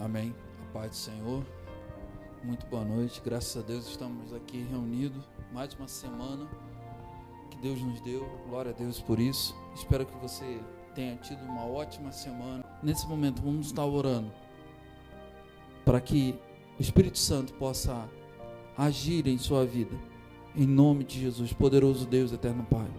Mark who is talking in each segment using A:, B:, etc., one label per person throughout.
A: Amém. A paz do Senhor. Muito boa noite. Graças a Deus estamos aqui reunidos. Mais uma semana que Deus nos deu. Glória a Deus por isso. Espero que você tenha tido uma ótima semana. Nesse momento vamos estar orando para que o Espírito Santo possa agir em sua vida. Em nome de Jesus, poderoso Deus, eterno Pai.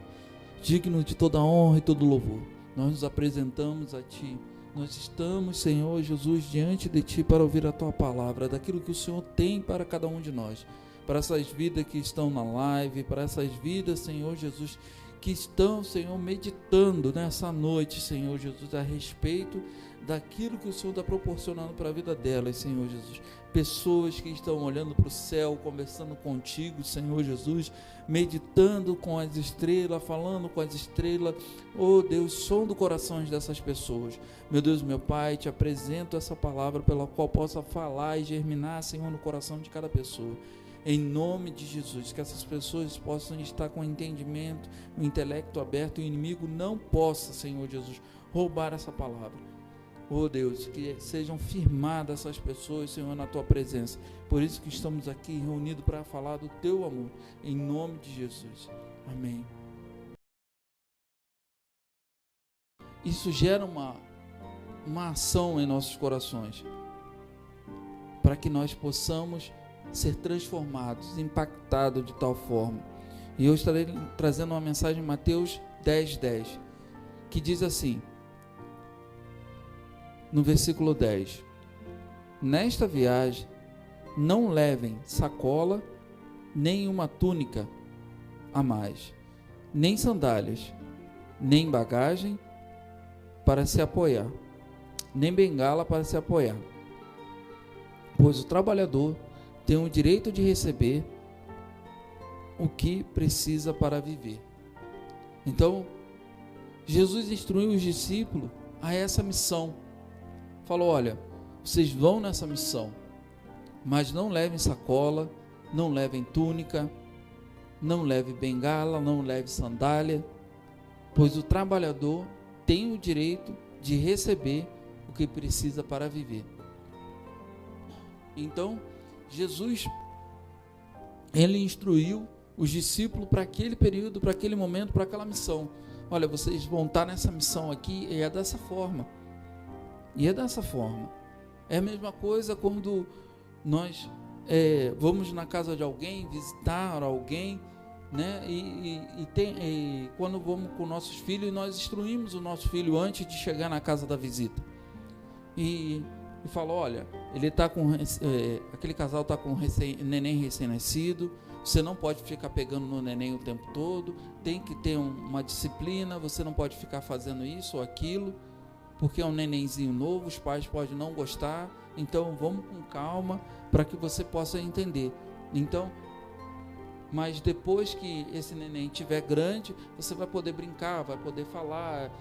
A: Digno de toda honra e todo louvor. Nós nos apresentamos a Ti. Nós estamos, Senhor Jesus, diante de Ti para ouvir a Tua palavra, daquilo que o Senhor tem para cada um de nós, para essas vidas que estão na live, para essas vidas, Senhor Jesus, que estão, Senhor, meditando nessa noite, Senhor Jesus, a respeito daquilo que o Senhor está proporcionando para a vida delas, Senhor Jesus. Pessoas que estão olhando para o céu, conversando contigo, Senhor Jesus, meditando com as estrelas, falando com as estrelas. Oh Deus, som do coração dessas pessoas. Meu Deus, meu Pai, te apresento essa palavra pela qual possa falar e germinar, Senhor, no coração de cada pessoa. Em nome de Jesus, que essas pessoas possam estar com entendimento, o intelecto aberto, e o inimigo não possa, Senhor Jesus, roubar essa palavra. Oh Deus, que sejam firmadas essas pessoas, Senhor, na Tua presença. Por isso que estamos aqui reunidos para falar do Teu amor, em nome de Jesus. Amém. Isso gera uma ação em nossos corações, para que nós possamos ser transformados, impactados de tal forma. E eu estarei trazendo uma mensagem em Mateus 10:10, que diz assim, no versículo 10: nesta viagem não levem sacola, nem uma túnica a mais, nem sandálias, nem bagagem para se apoiar, nem bengala para se apoiar, pois o trabalhador tem o direito de receber o que precisa para viver. Então, Jesus instruiu os discípulos a essa missão. Falou, olha, vocês vão nessa missão, mas não levem sacola, não levem túnica, não levem bengala, não levem sandália, pois o trabalhador tem o direito de receber o que precisa para viver. Então, Jesus, ele instruiu os discípulos para aquele período, para aquele momento, para aquela missão. Olha, vocês vão estar nessa missão aqui, e é dessa forma. E é dessa forma. É a mesma coisa quando nós vamos na casa de alguém, visitar alguém, né? E quando vamos com nossos filhos, nós instruímos o nosso filho antes de chegar na casa da visita. E fala, olha, ele tá com aquele casal está com neném recém-nascido, você não pode ficar pegando no neném o tempo todo, tem que ter uma disciplina, você não pode ficar fazendo isso ou aquilo, porque é um nenenzinho novo, os pais podem não gostar, então vamos com calma para que você possa entender. Então, mas depois que esse neném estiver grande, você vai poder brincar, vai poder falar,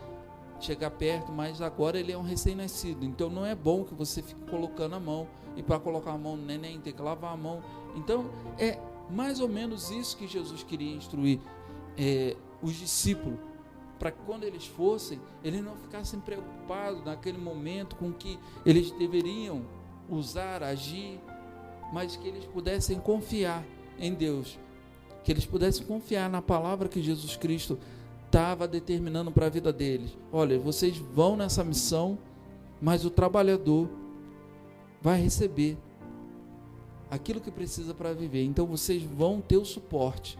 A: chegar perto, mas agora ele é um recém-nascido, então não é bom que você fique colocando a mão, e para colocar a mão no neném tem que lavar a mão. Então é mais ou menos isso que Jesus queria instruir os discípulos, para que quando eles fossem, eles não ficassem preocupados naquele momento com que eles deveriam usar, agir, mas que eles pudessem confiar em Deus, que eles pudessem confiar na palavra que Jesus Cristo estava determinando para a vida deles. Olha, vocês vão nessa missão, mas o trabalhador vai receber aquilo que precisa para viver. Então vocês vão ter o suporte.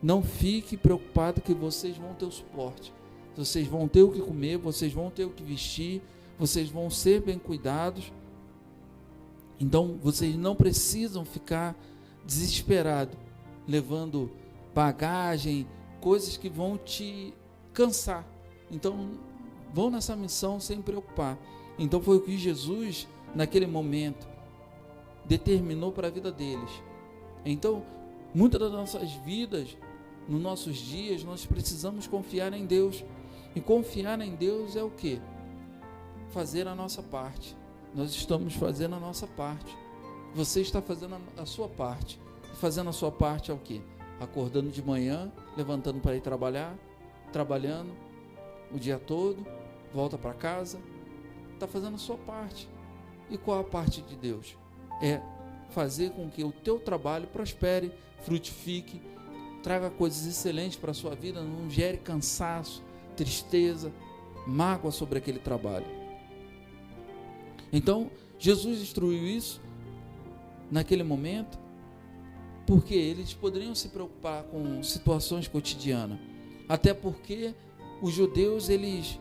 A: Não fique preocupado que vocês vão ter o suporte. Vocês vão ter o que comer, vocês vão ter o que vestir, vocês vão ser bem cuidados. Então vocês não precisam ficar desesperados, levando bagagem, coisas que vão te cansar. Então vão nessa missão sem preocupar. Então foi o que Jesus naquele momento determinou para a vida deles. Então muitas das nossas vidas, nos nossos dias, nós precisamos confiar em Deus. E confiar em Deus é o quê? Fazer a nossa parte. Nós estamos fazendo a nossa parte. Você está fazendo a sua parte. E fazendo a sua parte é o quê? Acordando de manhã, levantando para ir trabalhar, trabalhando o dia todo, volta para casa, está fazendo a sua parte. E qual a parte de Deus? É fazer com que o teu trabalho prospere, frutifique, traga coisas excelentes para a sua vida, não gere cansaço, tristeza, mágoa sobre aquele trabalho. Então, Jesus instruiu isso naquele momento, porque eles poderiam se preocupar com situações cotidianas, até porque os judeus, eles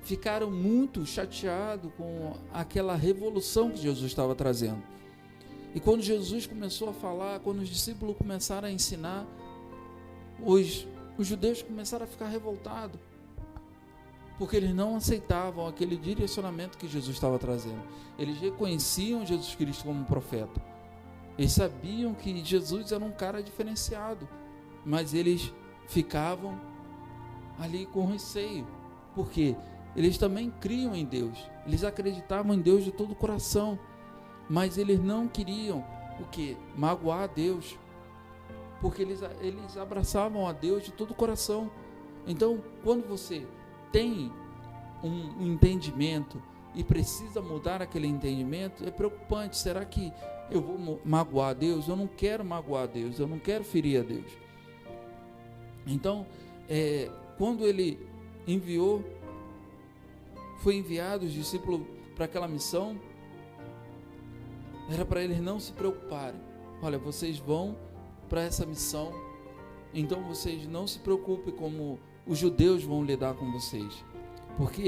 A: ficaram muito chateados com aquela revolução que Jesus estava trazendo. E quando Jesus começou a falar, quando os discípulos começaram a ensinar, os judeus começaram a ficar revoltados, porque eles não aceitavam aquele direcionamento que Jesus estava trazendo. Eles reconheciam Jesus Cristo como profeta, eles sabiam que Jesus era um cara diferenciado, mas eles ficavam ali com receio, porque eles também criam em Deus, eles acreditavam em Deus de todo o coração, mas eles não queriam o quê? Magoar a Deus, porque eles abraçavam a Deus de todo o coração. Então, quando você tem um entendimento e precisa mudar aquele entendimento, é preocupante. Será que eu vou magoar a Deus? Eu não quero magoar a Deus, eu não quero ferir a Deus. Então, quando ele foi enviado os discípulos para aquela missão, era para eles não se preocuparem. Olha, vocês vão para essa missão, então vocês não se preocupem como os judeus vão lidar com vocês, porque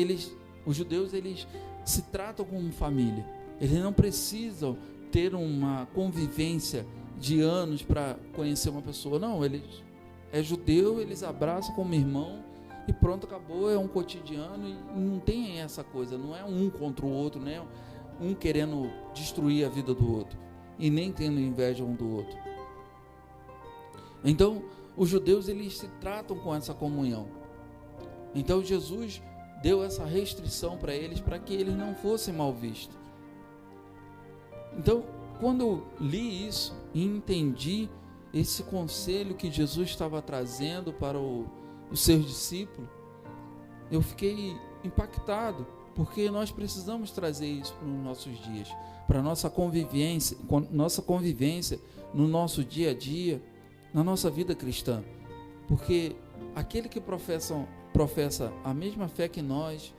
A: os judeus, eles se tratam como família, eles não precisam ter uma convivência de anos para conhecer uma pessoa. Não, é judeu, eles abraçam como irmão e pronto, acabou, é um cotidiano, e não tem essa coisa, não é um contra o outro, né? Um querendo destruir a vida do outro e nem tendo inveja um do outro. Então, os judeus, eles se tratam com essa comunhão. Então, Jesus deu essa restrição para eles, para que eles não fossem mal vistos. Então, quando eu li isso e entendi esse conselho que Jesus estava trazendo para os seus discípulos, eu fiquei impactado, porque nós precisamos trazer isso para os nossos dias, para a nossa convivência no nosso dia a dia, na nossa vida cristã. Porque aquele que professa a mesma fé que nós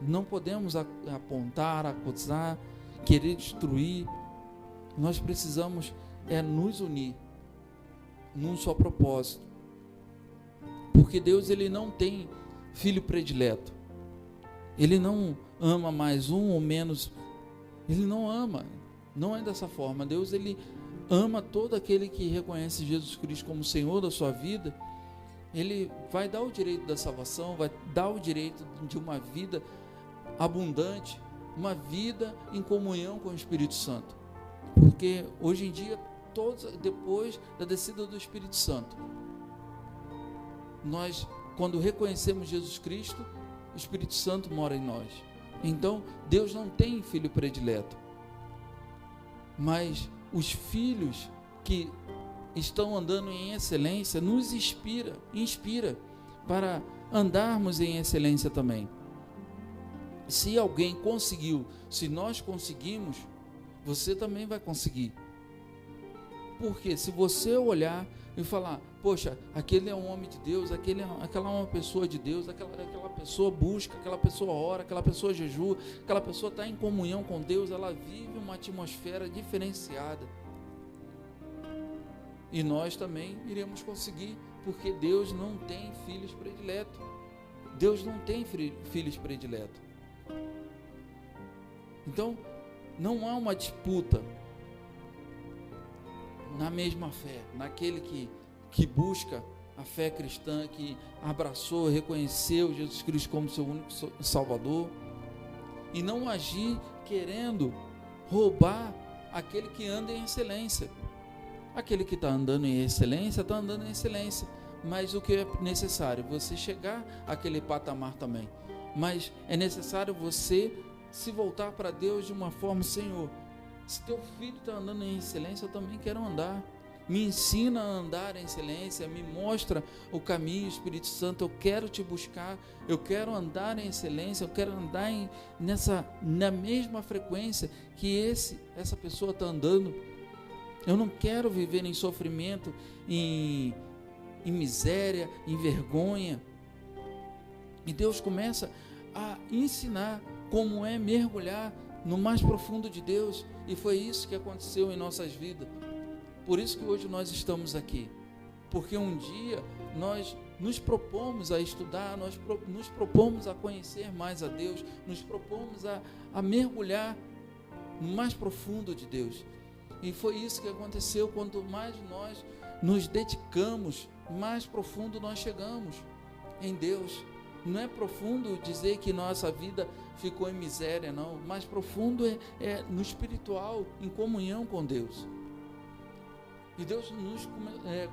A: não podemos apontar, acusar, querer destruir. Nós precisamos nos unir num só propósito. Porque Deus, ele não tem filho predileto. Ele não ama mais um ou menos. Ele não ama. Não é dessa forma. Deus, ele ama todo aquele que reconhece Jesus Cristo como Senhor da sua vida. Ele vai dar o direito da salvação, vai dar o direito de uma vida abundante, uma vida em comunhão com o Espírito Santo. Porque hoje em dia, depois da descida do Espírito Santo, nós, quando reconhecemos Jesus Cristo, o Espírito Santo mora em nós. Então, Deus não tem filho predileto, mas os filhos que estão andando em excelência nos inspira para andarmos em excelência também. Se alguém conseguiu, se nós conseguimos, você também vai conseguir. Porque se você olhar e falar, poxa, aquele é um homem de Deus, aquela é uma pessoa de Deus, aquela pessoa busca, aquela pessoa ora, aquela pessoa jejua, aquela pessoa está em comunhão com Deus, ela vive uma atmosfera diferenciada. E nós também iremos conseguir, porque Deus não tem filhos prediletos. Deus não tem filhos prediletos. Então, não há uma disputa na mesma fé, naquele que busca a fé cristã, que abraçou, reconheceu Jesus Cristo como seu único Salvador, e não agir querendo roubar aquele que anda em excelência. Aquele que está andando em excelência, está andando em excelência, mas o que é necessário? Você chegar àquele patamar também, mas é necessário você se voltar para Deus de uma forma, Senhor, se teu filho está andando em excelência, eu também quero andar, me ensina a andar em excelência, me mostra o caminho, Espírito Santo, eu quero te buscar, eu quero andar em excelência, eu quero andar na mesma frequência que essa pessoa está andando. Eu não quero viver em sofrimento, em miséria, em vergonha. E Deus começa a ensinar como é mergulhar no mais profundo de Deus, e foi isso que aconteceu em nossas vidas. Por isso que hoje nós estamos aqui, porque um dia nós nos propomos a estudar, nós nos propomos a conhecer mais a Deus, nos propomos a mergulhar no mais profundo de Deus. E foi isso que aconteceu. Quanto mais nós nos dedicamos, mais profundo nós chegamos em Deus. Não é profundo dizer que nossa vida ficou em miséria, não. Mais profundo é no espiritual, em comunhão com Deus. E Deus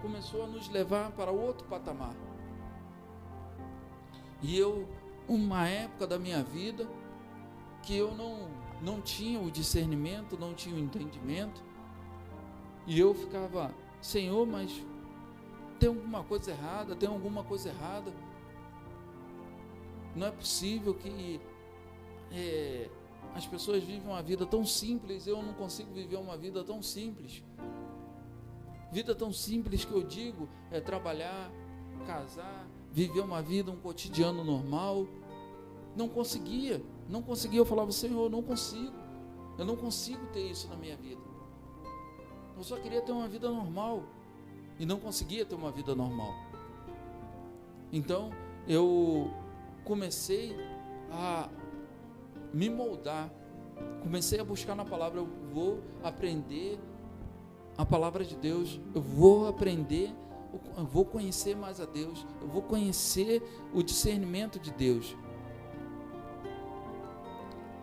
A: começou a nos levar para outro patamar. E uma época da minha vida, que eu não tinha o discernimento, não tinha o entendimento, e eu ficava, Senhor, mas tem alguma coisa errada, não é possível que as pessoas vivem uma vida tão simples, eu não consigo viver uma vida tão simples. Vida tão simples que eu digo é trabalhar, casar, viver uma vida, um cotidiano normal. Não conseguia, eu falava, Senhor, eu não consigo ter isso na minha vida. Eu só queria ter uma vida normal e não conseguia ter uma vida normal. Então eu comecei a me moldar, comecei a buscar na palavra. Eu vou aprender a palavra de Deus, eu vou aprender, eu vou conhecer mais a Deus, eu vou conhecer o discernimento de Deus.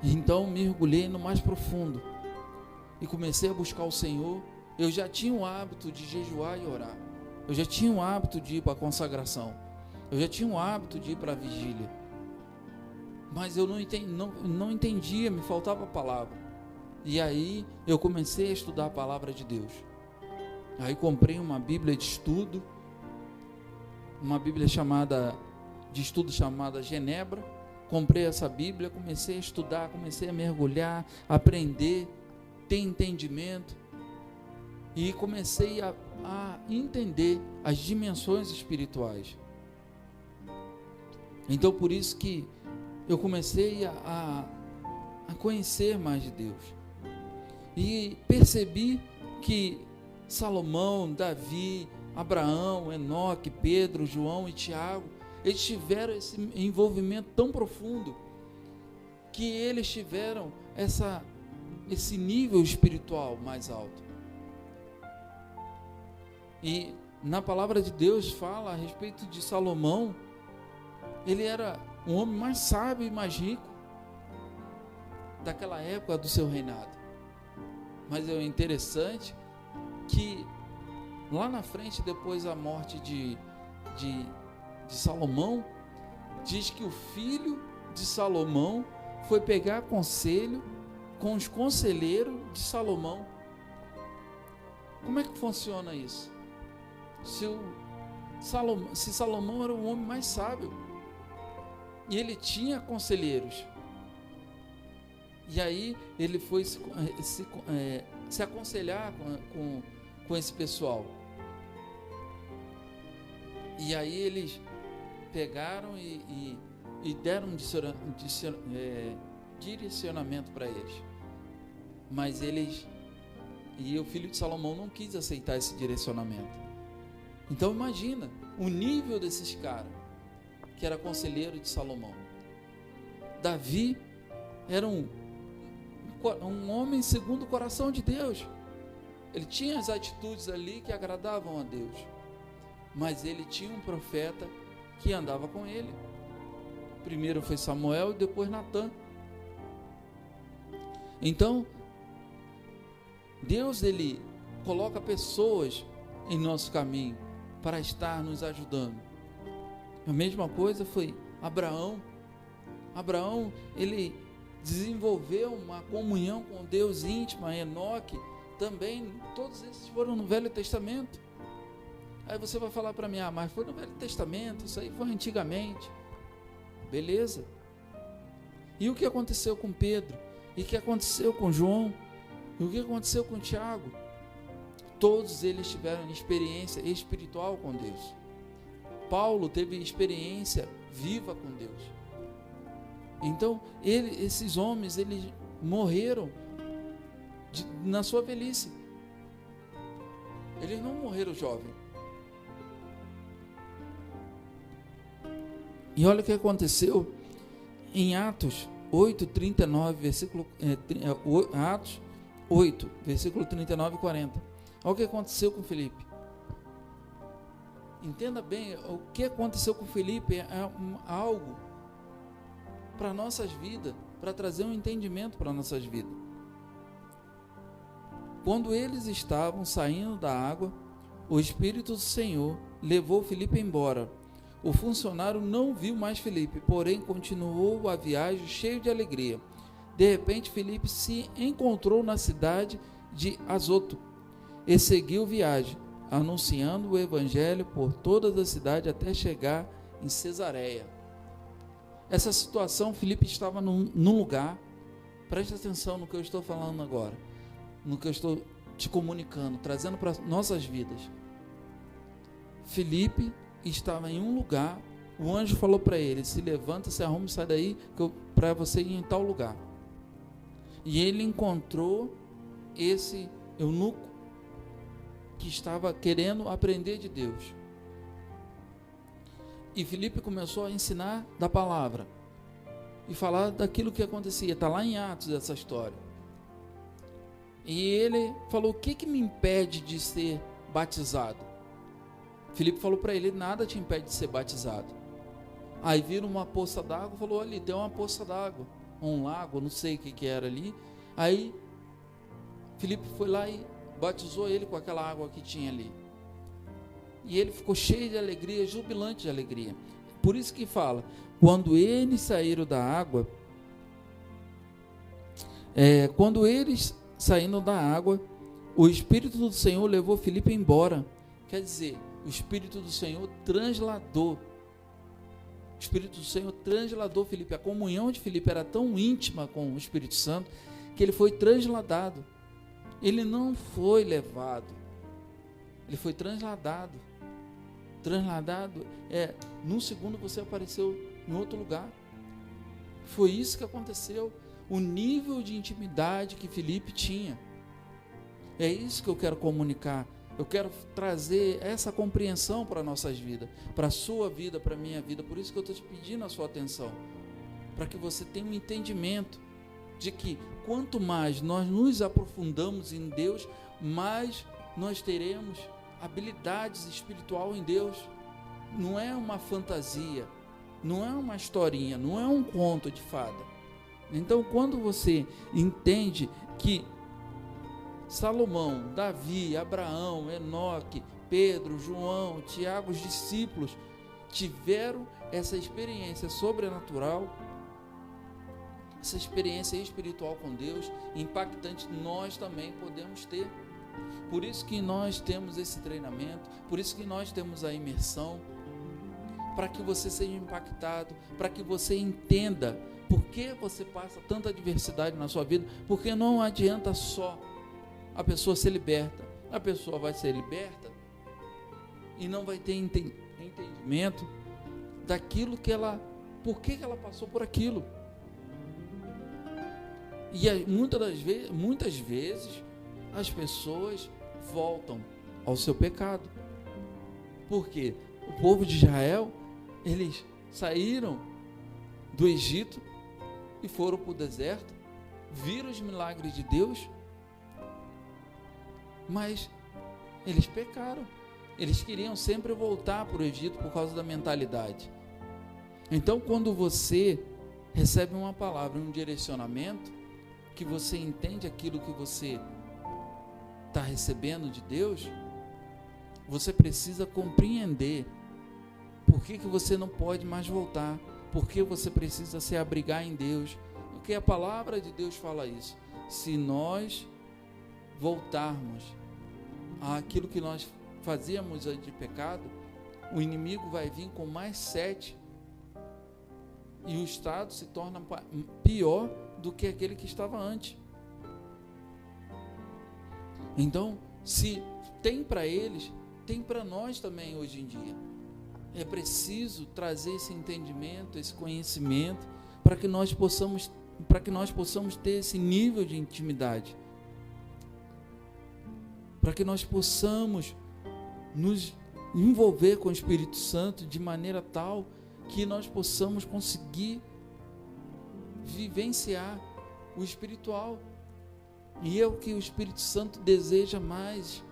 A: Então mergulhei no mais profundo e comecei a buscar o Senhor. Eu já tinha o hábito de jejuar e orar, eu já tinha o hábito de ir para a consagração, eu já tinha o hábito de ir para a vigília, mas eu não entendia, me faltava a palavra. E aí eu comecei a estudar a palavra de Deus. Aí comprei uma Bíblia de estudo, uma Bíblia de estudo chamada Genebra. Comprei essa Bíblia, comecei a estudar, comecei a mergulhar, aprender, ter entendimento. E comecei a entender as dimensões espirituais. Então por isso que eu comecei a conhecer mais de Deus. E percebi que Salomão, Davi, Abraão, Enoque, Pedro, João e Tiago, eles tiveram esse envolvimento tão profundo, que eles tiveram esse nível espiritual mais alto. E na palavra de Deus fala a respeito de Salomão, ele era o homem mais sábio e mais rico daquela época do seu reinado. Mas é interessante que lá na frente, depois da morte de Salomão, diz que o filho de Salomão foi pegar conselho com os conselheiros de Salomão. Como é que funciona isso? Se Salomão era o homem mais sábio e ele tinha conselheiros, e aí ele foi se aconselhar com esse pessoal. E aí eles pegaram e deram um direcionamento para eles. Mas o filho de Salomão não quis aceitar esse direcionamento. Então imagina o nível desses caras, que era conselheiro de Salomão. Davi era um homem segundo o coração de Deus. Ele tinha as atitudes ali que agradavam a Deus, mas ele tinha um profeta que andava com ele. Primeiro foi Samuel e depois Natã. Então Deus, ele coloca pessoas em nosso caminho para estar nos ajudando. A mesma coisa foi Abraão. Abraão, ele desenvolveu uma comunhão com Deus íntima. Enoque também, todos esses foram no Velho Testamento. Aí você vai falar para mim, mas foi no Velho Testamento, isso aí foi antigamente. Beleza. E o que aconteceu com Pedro? E o que aconteceu com João? E o que aconteceu com Tiago? Todos eles tiveram experiência espiritual com Deus. Paulo teve experiência viva com Deus. Então, esses homens, eles morreram na sua velhice. Eles não morreram jovem. E olha o que aconteceu em Atos 8, 39, versículo, Atos 8, versículo 39 e 40. Olha o que aconteceu com Filipe. Entenda bem, o que aconteceu com Filipe é algo para nossas vidas, para trazer um entendimento para nossas vidas. Quando eles estavam saindo da água, o Espírito do Senhor levou Filipe embora. O funcionário não viu mais Filipe, porém continuou a viagem cheio de alegria. De repente, Filipe se encontrou na cidade de Azoto e seguiu viagem, anunciando o evangelho por toda a cidade até chegar em Cesareia. Essa situação, Filipe estava num lugar, preste atenção no que eu estou falando agora, no que eu estou te comunicando, trazendo para nossas vidas. Filipe estava em um lugar, o anjo falou para ele, se levanta, se arruma, sai daí, para você ir em tal lugar. E ele encontrou esse eunuco que estava querendo aprender de Deus. E Filipe começou a ensinar da palavra e falar daquilo que acontecia. Está lá em Atos essa história. E ele falou: o que me impede de ser batizado? Filipe falou para ele: nada te impede de ser batizado. Aí viram uma poça d'água, falou: ali tem uma poça d'água, um lago, não sei o que era ali. Aí Filipe foi lá e batizou ele com aquela água que tinha ali. E ele ficou cheio de alegria, jubilante de alegria. Por isso que fala, quando eles saíram da água, quando eles saíram da água, o Espírito do Senhor levou Filipe embora. Quer dizer, o Espírito do Senhor transladou. O Espírito do Senhor transladou Filipe. A comunhão de Filipe era tão íntima com o Espírito Santo que ele foi transladado. Ele não foi levado, ele foi transladado. Transladado num segundo você apareceu em outro lugar. Foi isso que aconteceu. O nível de intimidade que Filipe tinha. É isso que eu quero comunicar. Eu quero trazer essa compreensão para nossas vidas, para a sua vida, para a minha vida. Por isso que eu estou te pedindo a sua atenção, para que você tenha um entendimento de que quanto mais nós nos aprofundamos em Deus, mais nós teremos habilidades espiritual em Deus. Não é uma fantasia, não é uma historinha, não é um conto de fada. Então, quando você entende que Salomão, Davi, Abraão, Enoque, Pedro, João, Tiago, os discípulos tiveram essa experiência sobrenatural, essa experiência espiritual com Deus, impactante, nós também podemos ter. Por isso que nós temos esse treinamento, por isso que nós temos a imersão, para que você seja impactado, para que você entenda por que você passa tanta adversidade na sua vida, porque não adianta só a pessoa ser liberta, a pessoa vai ser liberta e não vai ter entendimento daquilo que ela, por que ela passou por aquilo. E muitas vezes as pessoas voltam ao seu pecado. Porque o povo de Israel, eles saíram do Egito e foram para o deserto, viram os milagres de Deus, mas eles pecaram. Eles queriam sempre voltar para o Egito por causa da mentalidade. Então, quando você recebe uma palavra, um direcionamento, que você entende aquilo que você está recebendo de Deus, você precisa compreender por que você não pode mais voltar, por que você precisa se abrigar em Deus, porque a palavra de Deus fala isso. Se nós voltarmos àquilo que nós fazíamos de pecado, o inimigo vai vir com mais 7 e o estado se torna pior do que aquele que estava antes. Então, se tem para eles, tem para nós também hoje em dia. É preciso trazer esse entendimento, esse conhecimento, para que nós possamos ter esse nível de intimidade, para que nós possamos nos envolver com o Espírito Santo de maneira tal que nós possamos conseguir vivenciar o espiritual. E é o que o Espírito Santo deseja mais,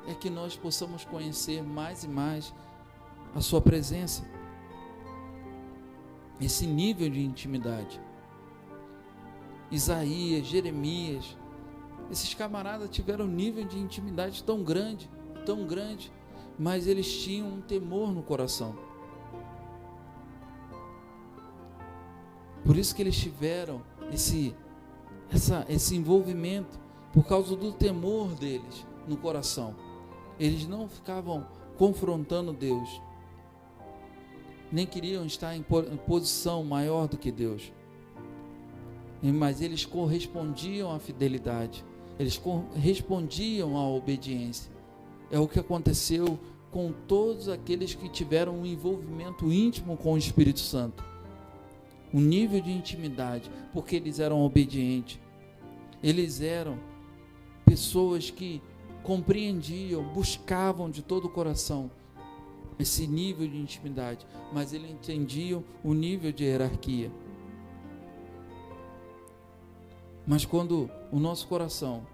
A: é que nós possamos conhecer mais e mais a sua presença, esse nível de intimidade. Isaías, Jeremias, esses camaradas tiveram um nível de intimidade tão grande, mas eles tinham um temor no coração. Por isso que eles tiveram esse envolvimento, por causa do temor deles no coração. Eles não ficavam confrontando Deus, nem queriam estar em posição maior do que Deus, mas eles correspondiam à fidelidade, eles correspondiam à obediência. É o que aconteceu com todos aqueles que tiveram um envolvimento íntimo com o Espírito Santo, um nível de intimidade, porque eles eram obedientes, eles eram pessoas que compreendiam, buscavam de todo o coração esse nível de intimidade, mas eles entendiam o nível de hierarquia. Mas quando o nosso coração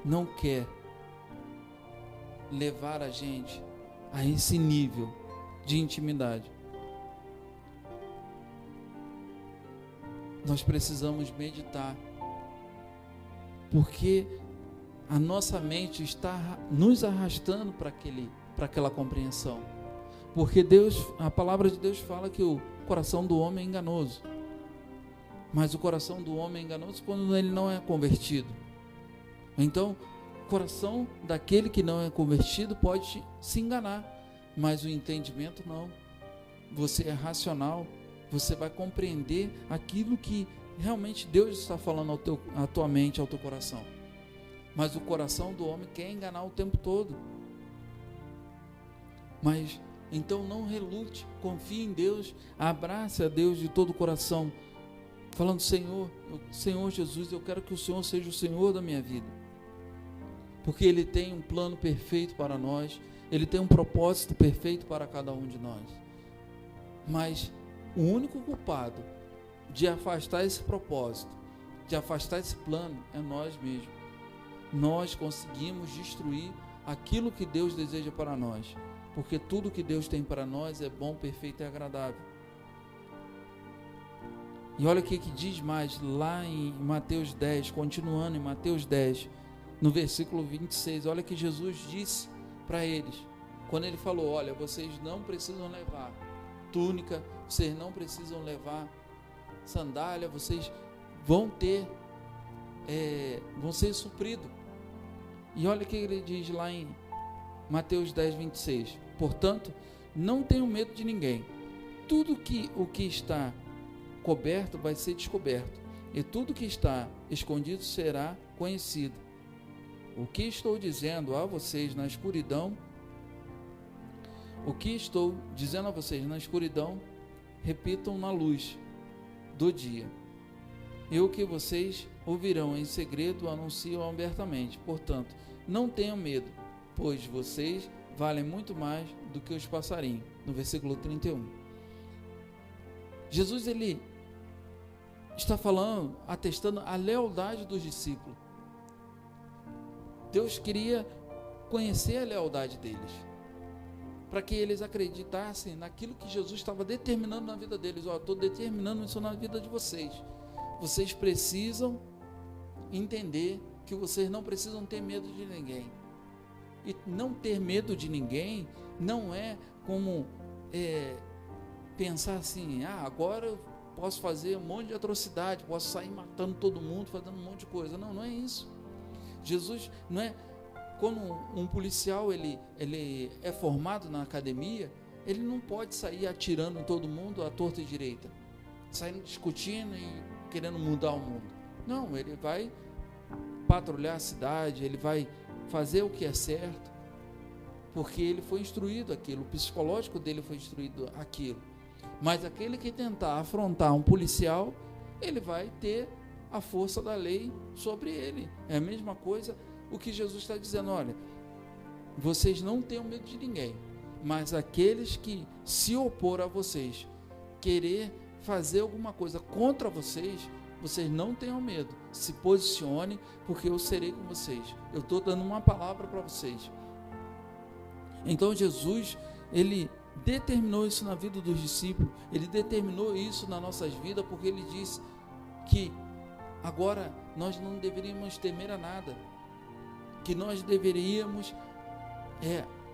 A: não quer levar a gente a esse nível de intimidade, nós precisamos meditar, porque a nossa mente está nos arrastando para aquela compreensão, porque a palavra de Deus fala que o coração do homem é enganoso, mas o coração do homem é enganoso quando ele não é convertido. Então, o coração daquele que não é convertido pode se enganar, mas o entendimento não. Você é racional, você vai compreender aquilo que realmente Deus está falando à tua mente, ao teu coração. Mas o coração do homem quer enganar o tempo todo. Mas então não relute, confie em Deus, abrace a Deus de todo o coração, falando: Senhor Jesus, eu quero que o Senhor seja o Senhor da minha vida, porque Ele tem um plano perfeito para nós, Ele tem um propósito perfeito para cada um de nós. Mas o único culpado de afastar esse propósito, de afastar esse plano, é nós mesmos. Nós conseguimos destruir aquilo que Deus deseja para nós, porque tudo que Deus tem para nós é bom, perfeito e agradável. E olha o que diz mais lá em Mateus 10, continuando em Mateus 10, no versículo 26, olha que Jesus disse para eles, quando Ele falou: olha, vocês não precisam levar túnica, vocês não precisam levar sandália, vocês vão ser supridos. E olha o que Ele diz lá em Mateus 10, 26, portanto, não tenham medo de ninguém, o que está coberto vai ser descoberto, e tudo que está escondido será conhecido. O que estou dizendo a vocês na escuridão, repitam na luz do dia, e o que vocês ouvirão em segredo, anunciam abertamente. Portanto, não tenham medo, pois vocês valem muito mais do que os passarinhos. No versículo 31. Jesus, Ele está falando, atestando a lealdade dos discípulos. Deus queria conhecer a lealdade deles, para que eles acreditassem naquilo que Jesus estava determinando na vida deles. Estou determinando isso na vida de vocês. Vocês precisam entender que vocês não precisam ter medo de ninguém. E não ter medo de ninguém não é como pensar assim: agora eu posso fazer um monte de atrocidade, posso sair matando todo mundo, fazendo um monte de coisa. Não é isso. Jesus não é... Quando um policial ele é formado na academia, ele não pode sair atirando em todo mundo à torta e direita, saindo discutindo e querendo mudar o mundo. Não, ele vai patrulhar a cidade, ele vai fazer o que é certo, porque ele foi instruído aquilo, o psicológico dele foi instruído aquilo. Mas aquele que tentar afrontar um policial, ele vai ter a força da lei sobre ele. É a mesma coisa o que Jesus está dizendo: olha, vocês não tenham medo de ninguém, mas aqueles que se opor a vocês, querer fazer alguma coisa contra vocês, vocês não tenham medo, se posicione, porque eu serei com vocês. Eu estou dando uma palavra para vocês. Então Jesus, ele determinou isso na vida dos discípulos, ele determinou isso nas nossas vidas, porque ele disse que agora nós não deveríamos temer a nada, que nós deveríamos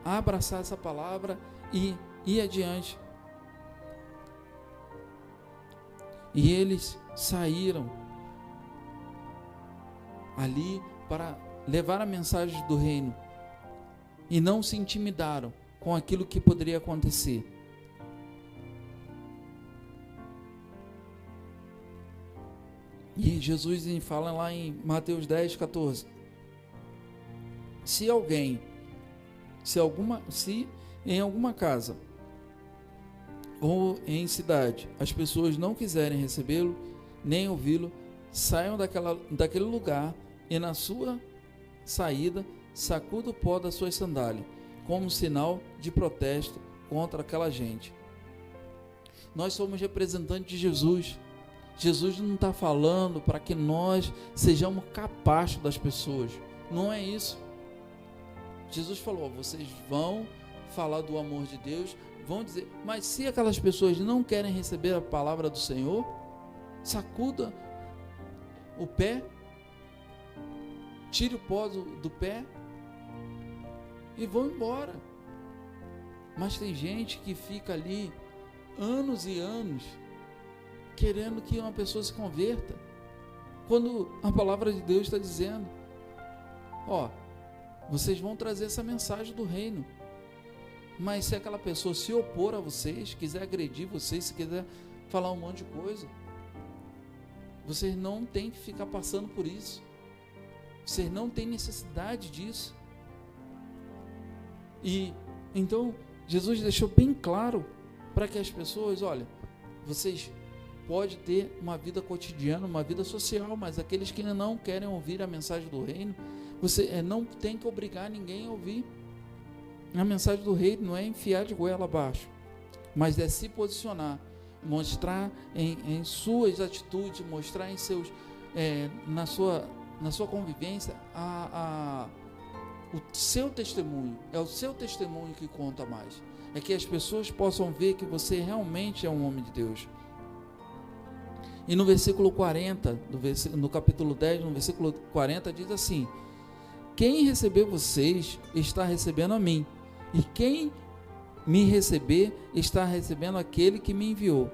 A: abraçar essa palavra e ir adiante. E eles saíram ali para levar a mensagem do reino e não se intimidaram com aquilo que poderia acontecer. E Jesus fala lá em Mateus 10, 14: se em alguma casa ou em cidade as pessoas não quiserem recebê-lo nem ouvi-lo, saiam daquele lugar e na sua saída sacuda o pó das suas sandálias, como sinal de protesto contra aquela gente. Nós somos representantes de Jesus. Jesus não está falando para que nós sejamos capazes das pessoas. Não é isso. Jesus falou: vocês vão falar do amor de Deus, vão dizer, mas se aquelas pessoas não querem receber a palavra do Senhor, sacuda o pé, tire o pó do pé e vão embora. Mas tem gente que fica ali anos e anos querendo que uma pessoa se converta, quando a palavra de Deus está dizendo: vocês vão trazer essa mensagem do reino, mas se aquela pessoa se opor a vocês, quiser agredir vocês, se quiser falar um monte de coisa, vocês não têm que ficar passando por isso. Vocês não têm necessidade disso. E então Jesus deixou bem claro para que as pessoas: olha, vocês podem ter uma vida cotidiana, uma vida social, mas aqueles que não querem ouvir a mensagem do reino, você não tem que obrigar ninguém a ouvir. A mensagem do reino não é enfiar de goela abaixo, mas é se posicionar, mostrar em suas atitudes, mostrar em seus, na sua convivência o seu testemunho. É o seu testemunho que conta mais. É que as pessoas possam ver que você realmente é um homem de Deus. E no versículo 40, no capítulo 10, no versículo 40, diz assim: quem receber vocês está recebendo a mim, e quem me receber está recebendo aquele que me enviou.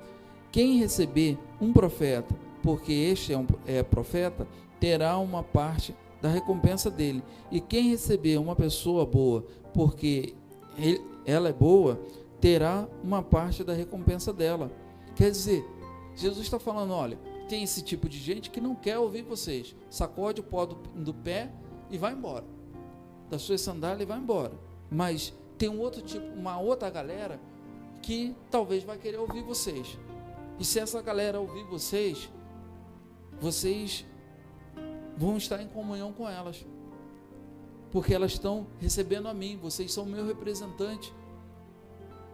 A: Quem receber um profeta, porque este é profeta, terá uma parte da recompensa dele, e quem receber uma pessoa boa, porque ela é boa, terá uma parte da recompensa dela. Quer dizer, Jesus está falando: olha, tem esse tipo de gente que não quer ouvir vocês, sacode o pó do pé e vai embora, das suas sandálias e vai embora. Mas tem um outro tipo, uma outra galera que talvez vai querer ouvir vocês. E se essa galera ouvir vocês, vocês vão estar em comunhão com elas, porque elas estão recebendo a mim. Vocês são meu representante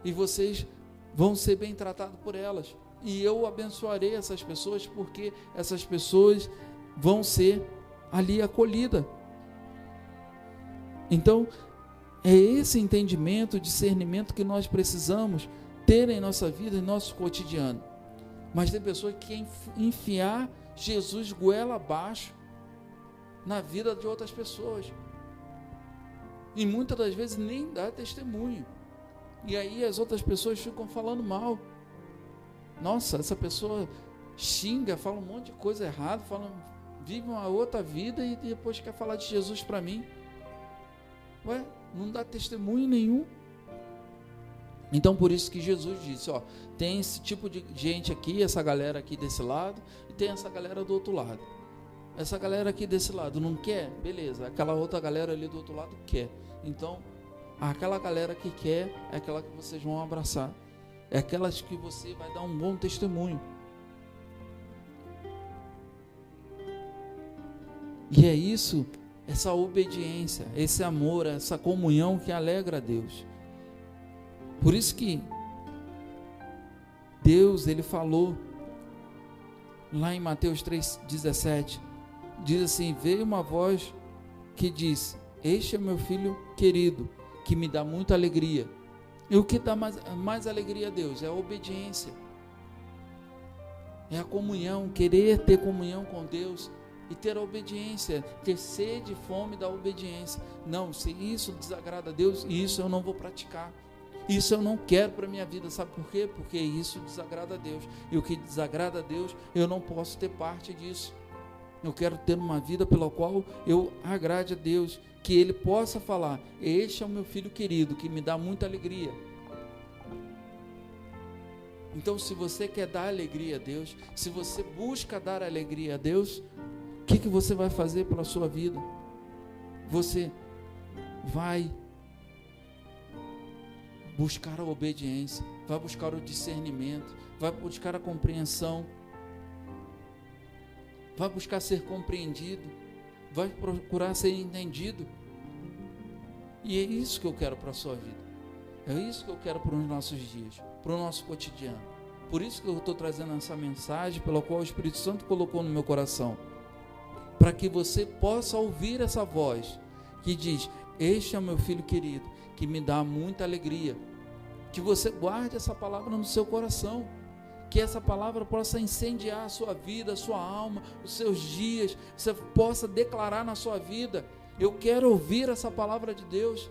A: e vocês vão ser bem tratados por elas, e eu abençoarei essas pessoas, porque essas pessoas vão ser ali acolhidas. Então é esse entendimento, discernimento que nós precisamos ter em nossa vida, em nosso cotidiano. Mas tem pessoas que querem enfiar Jesus goela abaixo na vida de outras pessoas, e muitas das vezes nem dá testemunho, e aí as outras pessoas ficam falando mal. Nossa, essa pessoa xinga, fala um monte de coisa errada, vive uma outra vida e depois quer falar de Jesus para mim. Ué, não dá testemunho nenhum. Então por isso que Jesus disse, ó, tem esse tipo de gente aqui, essa galera aqui desse lado, e tem essa galera do outro lado. Essa galera aqui desse lado não quer? Beleza, aquela outra galera ali do outro lado quer. Então, aquela galera que quer é aquela que vocês vão abraçar. É aquelas que você vai dar um bom testemunho. E é isso, essa obediência, esse amor, essa comunhão que alegra a Deus. Por isso que Deus, Ele falou lá em Mateus 3,17, diz assim, veio uma voz que disse, este é meu filho querido, que me dá muita alegria. E o que dá mais alegria a Deus? É a obediência, é a comunhão, querer ter comunhão com Deus e ter a obediência, ter sede e fome da obediência. Não, se isso desagrada a Deus, isso eu não vou praticar. Isso eu não quero para a minha vida, sabe por quê? Porque isso desagrada a Deus, e o que desagrada a Deus, eu não posso ter parte disso. Eu quero ter uma vida pela qual eu agrade a Deus, que Ele possa falar, este é o meu filho querido, que me dá muita alegria. Então se você quer dar alegria a Deus, se você busca dar alegria a Deus, o que você vai fazer pela sua vida? Você vai buscar a obediência, vai buscar o discernimento, vai buscar a compreensão, vai buscar ser compreendido, vai procurar ser entendido. E é isso que eu quero para a sua vida, é isso que eu quero para os nossos dias, para o nosso cotidiano. Por isso que eu estou trazendo essa mensagem pela qual o Espírito Santo colocou no meu coração, para que você possa ouvir essa voz que diz, este é o meu filho querido, que me dá muita alegria. Que você guarde essa palavra no seu coração, que essa palavra possa incendiar a sua vida, a sua alma, os seus dias, você possa declarar na sua vida, eu quero ouvir essa palavra de Deus,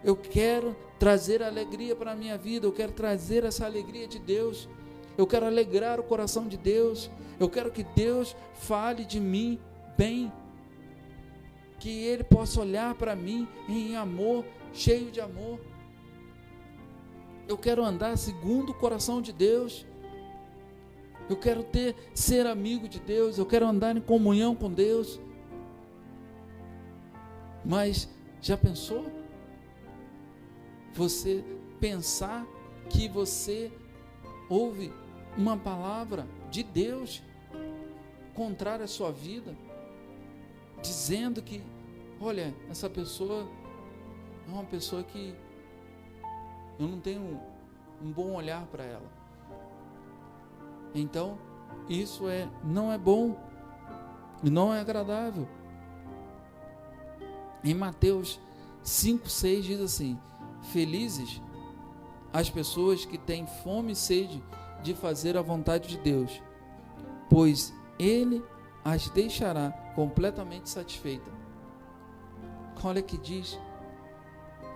A: eu quero trazer alegria para a minha vida, eu quero trazer essa alegria de Deus, eu quero alegrar o coração de Deus, eu quero que Deus fale de mim bem, que Ele possa olhar para mim em amor, cheio de amor. Eu quero andar segundo o coração de Deus. Eu quero ser amigo de Deus. Eu quero andar em comunhão com Deus. Mas já pensou? Você pensar que você ouve uma palavra de Deus contrária à sua vida, dizendo que, olha, essa pessoa é uma pessoa que eu não tenho um bom olhar para ela. Então, isso não é bom e não é agradável. Em Mateus 5,6 diz assim, felizes as pessoas que têm fome e sede de fazer a vontade de Deus, pois Ele as deixará completamente satisfeitas. Olha que diz,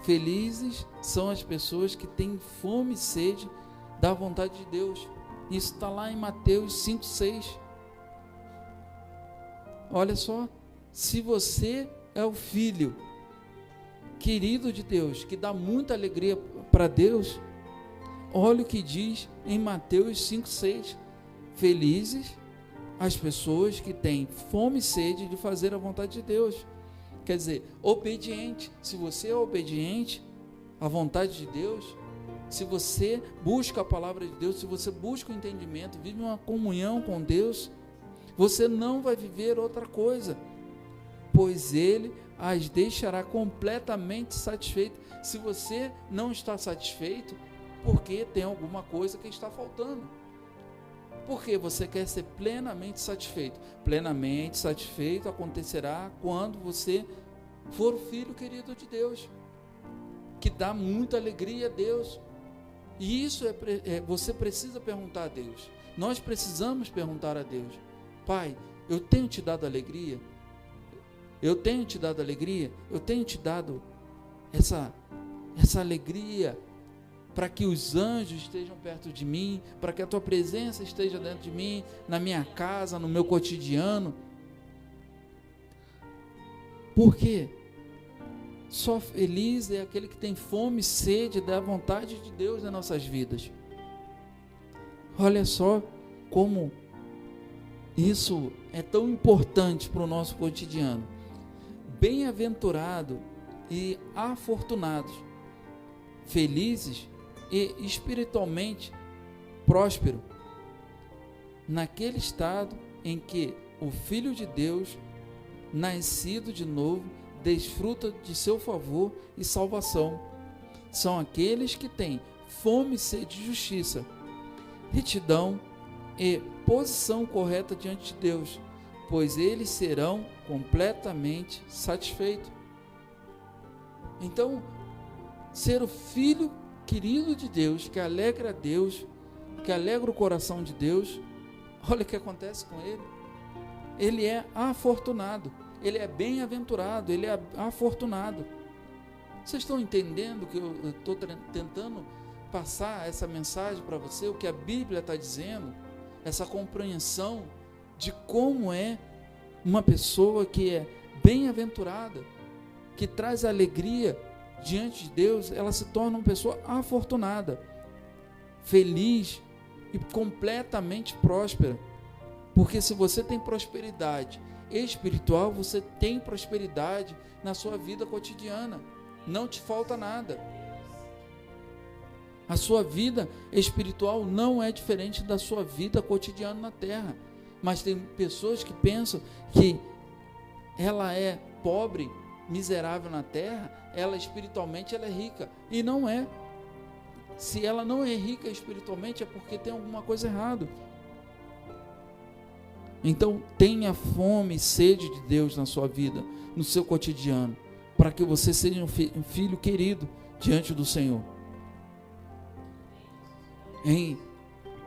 A: felizes são as pessoas que têm fome e sede da vontade de Deus. Isso está lá em Mateus 5,6. Olha só, se você é o filho querido de Deus, que dá muita alegria para Deus, olha o que diz em Mateus 5,6. Felizes as pessoas que têm fome e sede de fazer a vontade de Deus. Quer dizer, obediente. Se você é obediente à vontade de Deus, se você busca a palavra de Deus, se você busca o entendimento, vive uma comunhão com Deus, você não vai viver outra coisa, pois Ele as deixará completamente satisfeitas. Se você não está satisfeito, porque tem alguma coisa que está faltando. Porque você quer ser plenamente satisfeito. Plenamente satisfeito acontecerá quando você for o filho querido de Deus, que dá muita alegria a Deus. E isso você precisa perguntar a Deus. Nós precisamos perguntar a Deus: Pai, eu tenho te dado alegria? Eu tenho te dado alegria? Eu tenho te dado essa alegria para que os anjos estejam perto de mim, para que a tua presença esteja dentro de mim, na minha casa, no meu cotidiano? Por quê? Só feliz é aquele que tem fome e sede da vontade de Deus nas nossas vidas. Olha só como isso é tão importante para o nosso cotidiano. Bem-aventurado e afortunados, felizes e espiritualmente próspero, naquele estado em que o Filho de Deus, nascido de novo, desfruta de seu favor e salvação. São aqueles que têm fome e sede de justiça, retidão e posição correta diante de Deus, pois eles serão completamente satisfeitos. Então, ser o filho querido de Deus, que alegra a Deus, que alegra o coração de Deus, olha o que acontece com ele. Ele é afortunado, ele é bem-aventurado, ele é afortunado. Vocês estão entendendo que eu estou tentando passar essa mensagem para você, o que a Bíblia está dizendo, essa compreensão de como é uma pessoa que é bem-aventurada, que traz alegria diante de Deus, ela se torna uma pessoa afortunada, feliz e completamente próspera. Porque se você tem prosperidade espiritual, você tem prosperidade na sua vida cotidiana, não te falta nada. A sua vida espiritual não é diferente da sua vida cotidiana na terra, mas tem pessoas que pensam que ela é pobre, miserável na terra, ela espiritualmente ela é rica, e não é. Se ela não é rica espiritualmente, é porque tem alguma coisa errada. Então tenha fome e sede de Deus na sua vida, no seu cotidiano, para que você seja um filho querido diante do Senhor. Em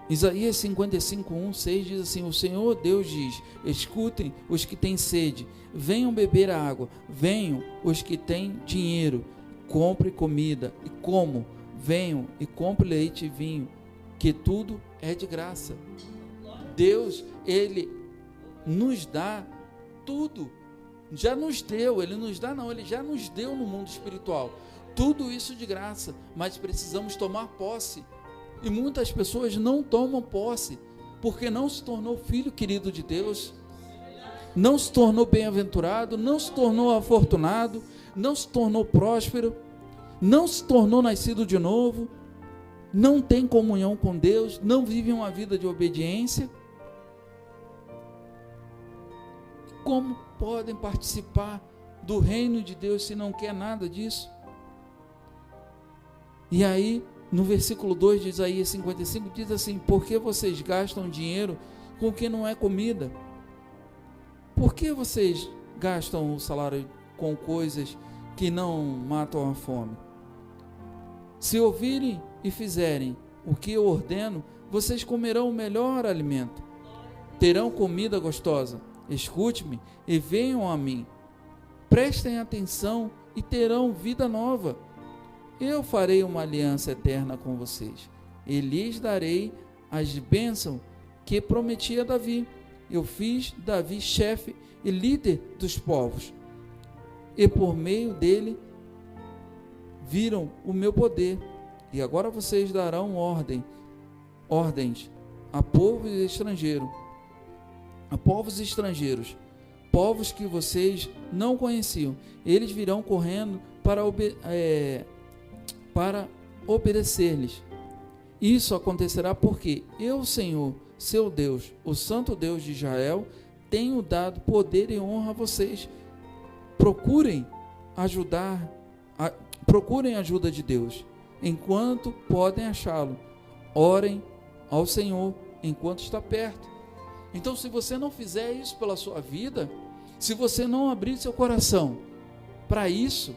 A: Isaías 55:1-6 diz assim: o Senhor Deus diz: escutem os que têm sede, venham beber a água, venham os que têm dinheiro, compre comida e comam, venham e compre leite e vinho, que tudo é de graça. Deus, Ele nos dá tudo, já nos deu, Ele nos dá não, Ele já nos deu no mundo espiritual, tudo isso de graça, mas precisamos tomar posse. E muitas pessoas não tomam posse, porque não se tornou filho querido de Deus, não se tornou bem-aventurado, não se tornou afortunado, não se tornou próspero, não se tornou nascido de novo, não tem comunhão com Deus, não vive uma vida de obediência. Como podem participar do reino de Deus se não quer nada disso? E aí, no versículo 2 de Isaías 55, diz assim: por que vocês gastam dinheiro com o que não é comida? Por que vocês gastam o salário com coisas que não matam a fome? Se ouvirem e fizerem o que eu ordeno, vocês comerão o melhor alimento, terão comida gostosa. Escute-me e venham a mim, prestem atenção e terão vida nova. Eu farei uma aliança eterna com vocês e lhes darei as bênçãos que prometi a Davi. Eu fiz Davi chefe e líder dos povos, e por meio dele viram o meu poder. E agora vocês darão ordens a povos estrangeiros, povos que vocês não conheciam. Eles virão correndo para obedecer-lhes. Isso acontecerá porque eu, Senhor, seu Deus, o Santo Deus de Israel, tenho dado poder e honra a vocês. Procurem ajuda de Deus enquanto podem achá-lo. Orem ao Senhor enquanto está perto. Então, se você não fizer isso pela sua vida, se você não abrir seu coração para isso,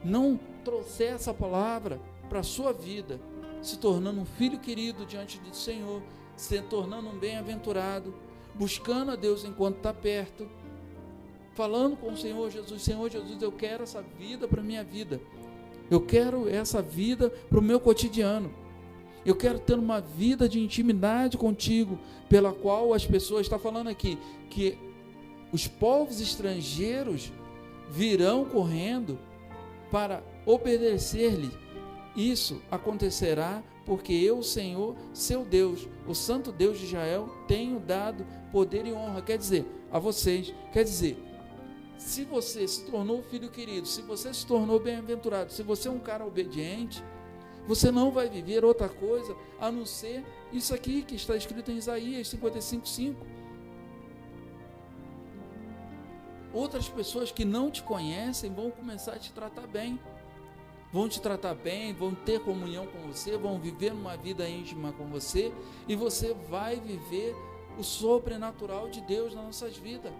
A: não trouxer essa palavra para a sua vida, se tornando um filho querido diante do Senhor, se tornando um bem-aventurado, buscando a Deus enquanto está perto, falando com o Senhor Jesus: Senhor Jesus, eu quero essa vida para a minha vida, eu quero essa vida para o meu cotidiano, eu quero ter uma vida de intimidade contigo, pela qual as pessoas, está falando aqui, que os povos estrangeiros virão correndo para obedecer-lhe. Isso acontecerá porque eu, Senhor, seu Deus, o Santo Deus de Israel, tenho dado poder e honra, quer dizer, a vocês. Quer dizer, se você se tornou filho querido, se você se tornou bem-aventurado, se você é um cara obediente, você não vai viver outra coisa a não ser isso aqui que está escrito em Isaías 55:5. Outras pessoas que não te conhecem vão começar a te tratar bem. Vão te tratar bem, vão ter comunhão com você, vão viver uma vida íntima com você, e você vai viver o sobrenatural de Deus nas nossas vidas.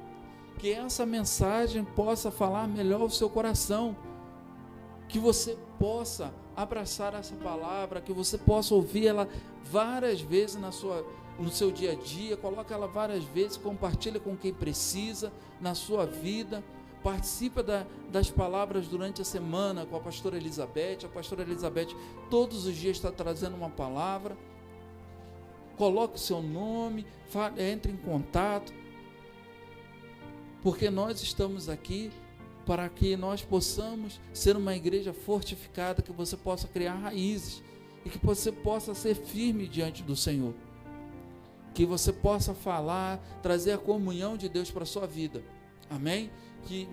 A: Que essa mensagem possa falar melhor o seu coração, que você possa abraçar essa palavra, que você possa ouvir ela várias vezes no seu dia a dia, coloque ela várias vezes, compartilha com quem precisa na sua vida. Participa das palavras durante a semana com a pastora Elizabeth. A pastora Elizabeth todos os dias está trazendo uma palavra. Coloque o seu nome, entre em contato, porque nós estamos aqui para que nós possamos ser uma igreja fortificada, que você possa criar raízes e que você possa ser firme diante do Senhor, que você possa falar, trazer a comunhão de Deus para a sua vida. Amém? Que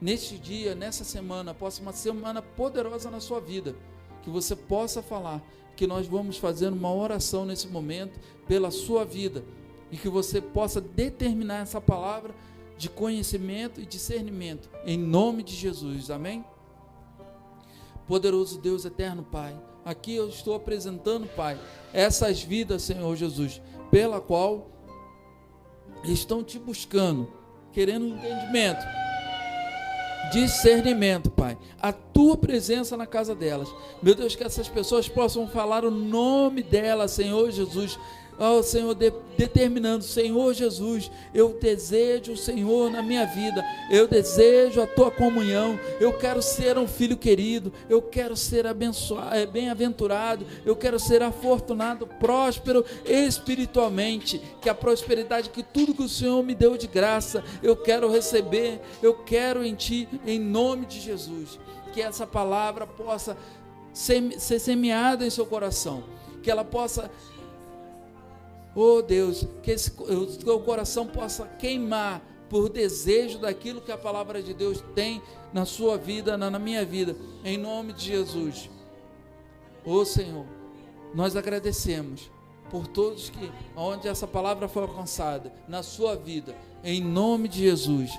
A: neste dia, nessa semana, possa uma semana poderosa na sua vida, que você possa falar, que nós vamos fazer uma oração nesse momento pela sua vida, e que você possa determinar essa palavra de conhecimento e discernimento, em nome de Jesus. Amém? Poderoso Deus eterno Pai, aqui eu estou apresentando, Pai, essas vidas, Senhor Jesus, pela qual estão te buscando, querendo entendimento, discernimento, Pai, a tua presença na casa delas. Meu Deus, que essas pessoas possam falar o nome dela, Senhor Jesus. Oh, Senhor, determinando, Senhor Jesus, eu desejo o Senhor na minha vida, eu desejo a tua comunhão, eu quero ser um filho querido, eu quero ser abençoado, bem-aventurado, eu quero ser afortunado, próspero espiritualmente, que a prosperidade, que tudo que o Senhor me deu de graça, eu quero receber, eu quero em ti, em nome de Jesus. Que essa palavra possa ser semeada em seu coração, que ela possa, oh Deus, que o teu coração possa queimar por desejo daquilo que a palavra de Deus tem na sua vida, na minha vida, em nome de Jesus. Oh Senhor, nós agradecemos por todos que, onde essa palavra foi alcançada, na sua vida, em nome de Jesus.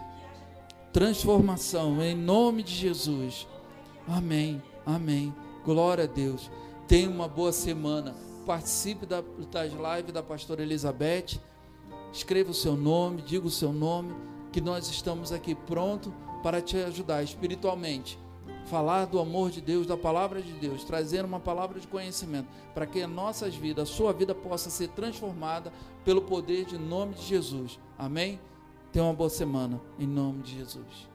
A: Transformação, em nome de Jesus. Amém, amém. Glória a Deus. Tenha uma boa semana. Participe das lives da pastora Elizabeth, escreva o seu nome, diga o seu nome, que nós estamos aqui pronto para te ajudar espiritualmente, falar do amor de Deus, da palavra de Deus, trazer uma palavra de conhecimento, para que as nossas vidas, a sua vida possa ser transformada pelo poder de nome de Jesus. Amém? Tenha uma boa semana, em nome de Jesus.